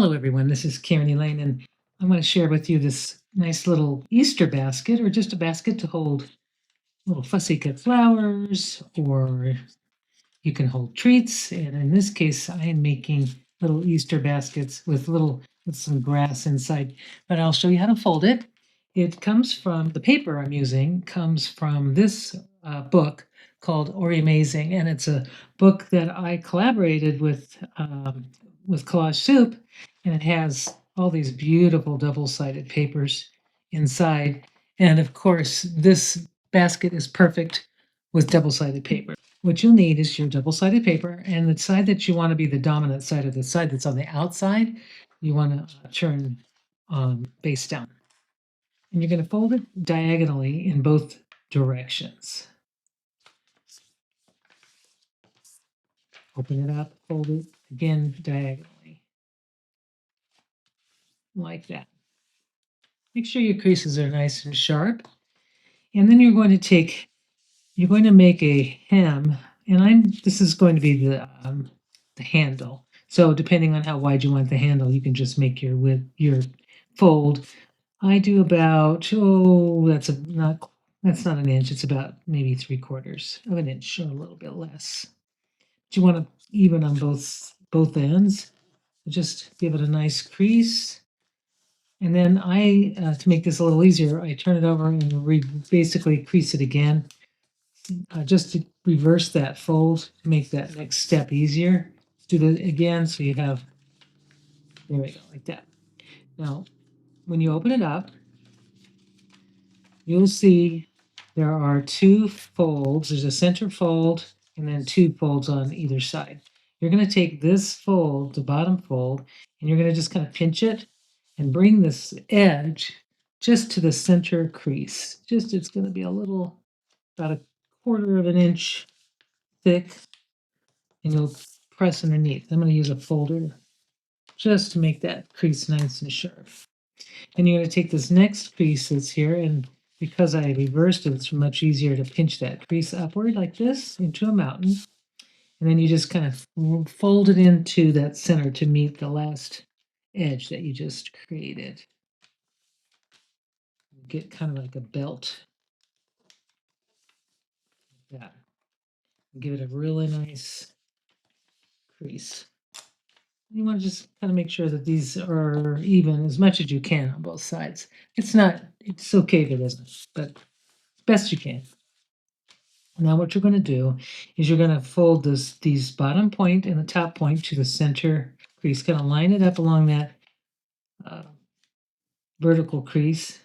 Hello, everyone. This is Karen Elaine, and I'm going to share with you this nice little Easter basket, or just a basket to hold little fussy cut flowers, or you can hold treats. And in this case, I am making little Easter baskets with some grass inside. But I'll show you how to fold it. It comes from the paper I'm using comes from this book called Orimazing, and it's a book that I collaborated with Collage Soup, and it has all these beautiful double-sided papers inside. And of course, this basket is perfect with double-sided paper. What you'll need is your double-sided paper, and the side that you want to be the dominant side, of the side that's on the outside, you want to turn face down. And you're going to fold it diagonally in both directions. Open it up, fold it again diagonally, like that. Make sure your creases are nice and sharp. And then you're going to make a hem, and this is going to be the handle. So depending on how wide you want the handle, you can just make your fold. I do about, that's not an inch, it's about maybe 3/4 of an inch, or a little bit less. But you want to even on both ends. Just give it a nice crease. And then to make this a little easier, I turn it over and basically crease it again, just to reverse that fold to make that next step easier. Do that again, so you have, there we go, like that. Now, when you open it up, you'll see there are two folds. There's a center fold and then two folds on either side. You're going to take this fold, the bottom fold, and you're going to just kind of pinch it and bring this edge just to the center crease. It's going to be about a 1/4 of an inch thick, and you'll press underneath. I'm going to use a folder just to make that crease nice and sharp. And you're going to take this next crease that's here, and because I reversed it, it's much easier to pinch that crease upward like this into a mountain. And then you just kind of fold it into that center to meet the last edge that you just created. Get kind of like a belt. Like that. Give it a really nice crease. You want to just kind of make sure that these are even as much as you can on both sides. It's okay if it isn't, but best you can. Now what you're going to do is you're going to fold these bottom point and the top point to the center crease. Kind of line it up along that vertical crease,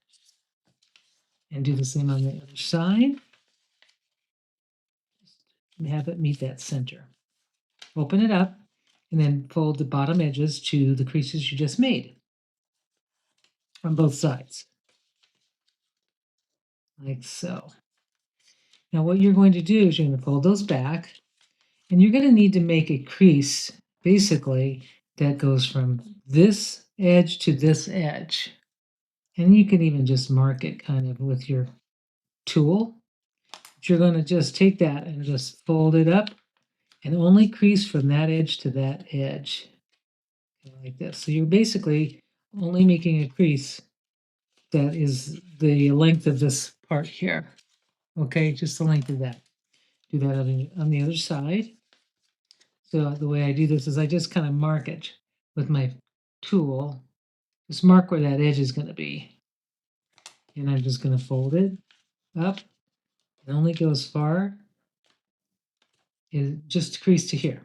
and do the same on the other side. Have it meet that center. Open it up, and then fold the bottom edges to the creases you just made on both sides, like so. Now what you're going to do is you're going to fold those back, and you're going to need to make a crease, basically, that goes from this edge to this edge. And you can even just mark it kind of with your tool. But you're going to just take that and just fold it up and only crease from that edge to that edge, like this. So you're basically only making a crease that is the length of this part here. Okay, just the length of that. Do that on the other side. So the way I do this is I just kind of mark it with my tool. Just mark where that edge is going to be. And I'm just going to fold it up. It only goes far. It just crease to here.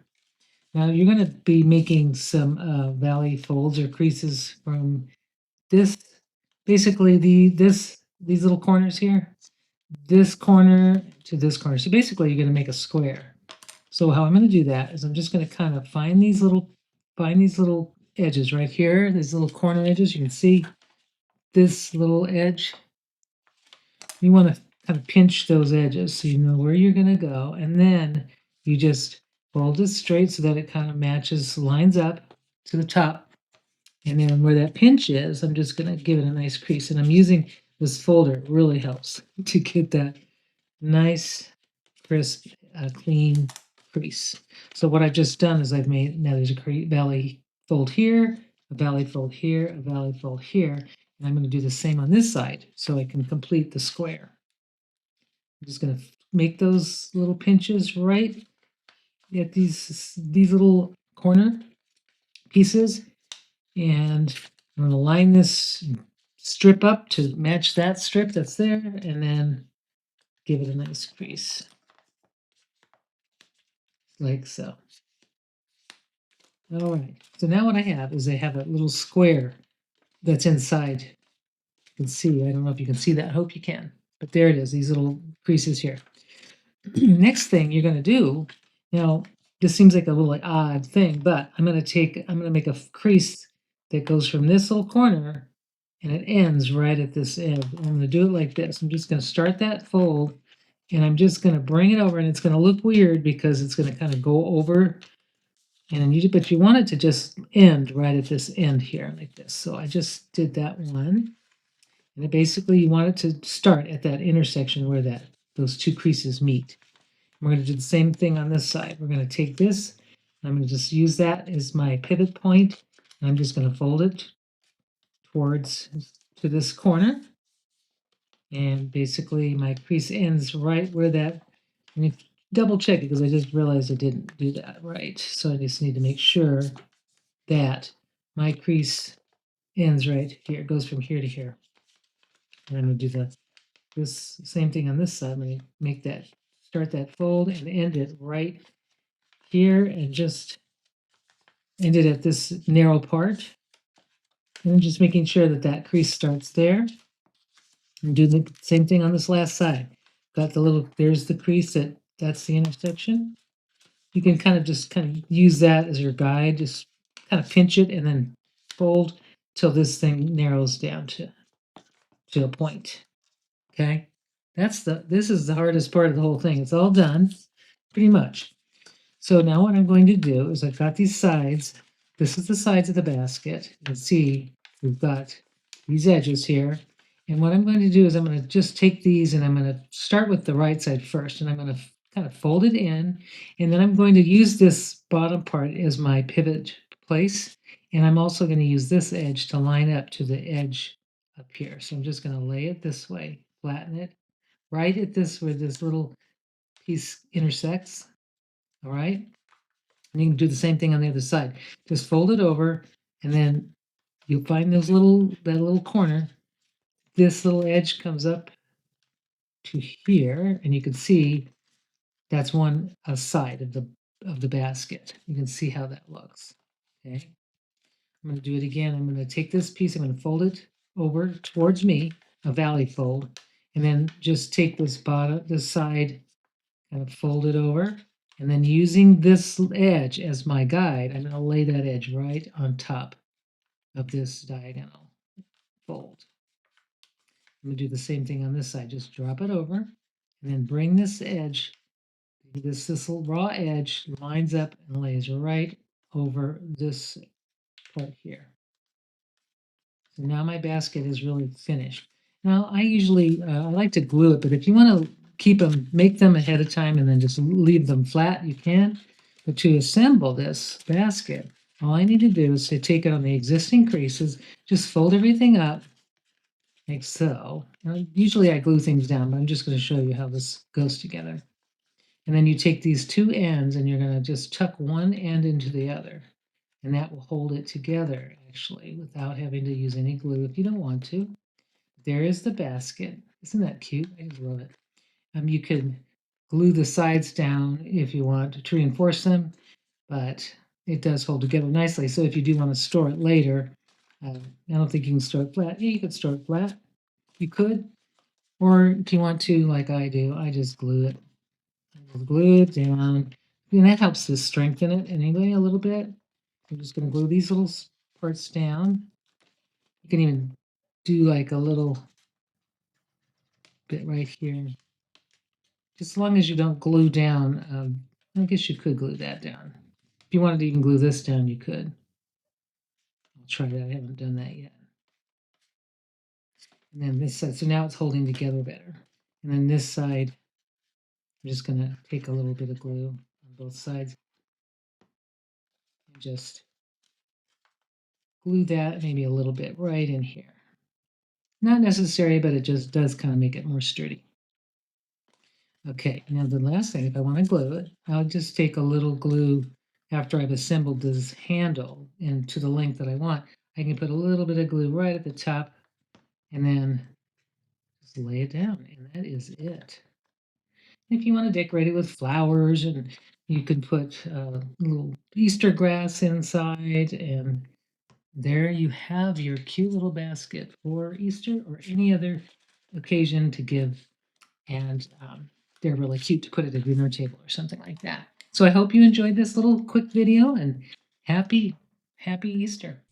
Now you're going to be making some valley folds or creases from this, basically these little corners here, this corner to this corner. So basically you're going to make a square. So how I'm going to do that is I'm just going to kind of find these little edges right here, these little corner edges. You can see this little edge. You want to kind of pinch those edges so you know where you're going to go, and then you just fold it straight so that it kind of lines up to the top. And then where that pinch is, I'm just going to give it a nice crease. And I'm using this folder. It really helps to get that nice, crisp, clean crease. So what I've just done is now there's a valley fold here, a valley fold here, a valley fold here, and I'm going to do the same on this side so I can complete the square. I'm just going to make those little pinches right at these little corner pieces, and I'm going to line this strip up to match that strip that's there, and then give it a nice crease like so. All right, so now what I have is I have a little square that's inside. You can see, I don't know if you can see that, I hope you can, but there it is, these little creases here. Next thing you're going to do, now this seems like a little odd thing, but I'm going to make a crease that goes from this little corner and it ends right at this end. I'm going to do it like this. I'm just going to start that fold and I'm just going to bring it over, and it's going to look weird because it's going to kind of go over, and but you want it to just end right at this end here like this. So I just did that one, and basically you want it to start at that intersection where those two creases meet. We're going to do the same thing on this side. We're going to take this, and I'm going to just use that as my pivot point, and I'm just going to fold it to this corner, and basically my crease ends right where that. Let me double check it because I just realized I didn't do that right. So I just need to make sure that my crease ends right here. It goes from here to here. And I'm going to do this same thing on this side. I'm going to make that, start that fold and end it right here, and just end it at this narrow part. And I'm just making sure that that crease starts there. And do the same thing on this last side. Got the little, there's the crease, that's the intersection. You can kind of use that as your guide. Just kind of pinch it and then fold till this thing narrows down to a point. Okay, this is the hardest part of the whole thing. It's all done, pretty much. So now what I'm going to do is I've got these sides. This is the sides of the basket. You can see we've got these edges here. And what I'm going to do is I'm going to just take these and I'm going to start with the right side first. And I'm going to kind of fold it in. And then I'm going to use this bottom part as my pivot place. And I'm also going to use this edge to line up to the edge up here. So I'm just going to lay it this way, flatten it, right at this where this little piece intersects. All right. And you can do the same thing on the other side. Just fold it over, and then you'll find that little corner. This little edge comes up to here, and you can see that's a side of the basket. You can see how that looks. Okay. I'm going to do it again. I'm going to take this piece, I'm going to fold it over towards me, a valley fold, and then just take this side, kind of fold it over, and then using this edge as my guide, I'm going to lay that edge right on top of this diagonal fold. I'm going to do the same thing on this side. Just drop it over, and then bring this edge, this little raw edge lines up and lays right over this part here. So now my basket is really finished. Now I usually I like to glue it, but if you want to make them ahead of time and then just leave them flat, you can. But to assemble this basket, all I need to do is to take it on the existing creases, just fold everything up like so. Now, usually I glue things down, but I'm just going to show you how this goes together. And then you take these two ends and you're going to just tuck one end into the other. And that will hold it together, actually, without having to use any glue if you don't want to. There is the basket. Isn't that cute? I just love it. You could glue the sides down if you want to reinforce them, but it does hold together nicely. So if you do want to store it later, I don't think you can store it flat. Yeah, you could store it flat. You could. Or if you want to, like I do, I just glue it. I just glue it down. And that helps to strengthen it anyway a little bit. I'm just going to glue these little parts down. You can even do like a little bit right here. Just as long as you don't glue down, I guess you could glue that down. If you wanted to even glue this down, you could. I'll try that. I haven't done that yet. And then this side, so now it's holding together better. And then this side, I'm just going to take a little bit of glue on both sides and just glue that maybe a little bit right in here. Not necessary, but it just does kind of make it more sturdy. Okay, now the last thing, if I want to glue it, I'll just take a little glue after I've assembled this handle into the length that I want. I can put a little bit of glue right at the top and then just lay it down, and that is it. If you want to decorate it with flowers, and you can put a little Easter grass inside, and there you have your cute little basket for Easter or any other occasion to give. And they're really cute to put at a dinner table or something like that. So I hope you enjoyed this little quick video, and happy Easter.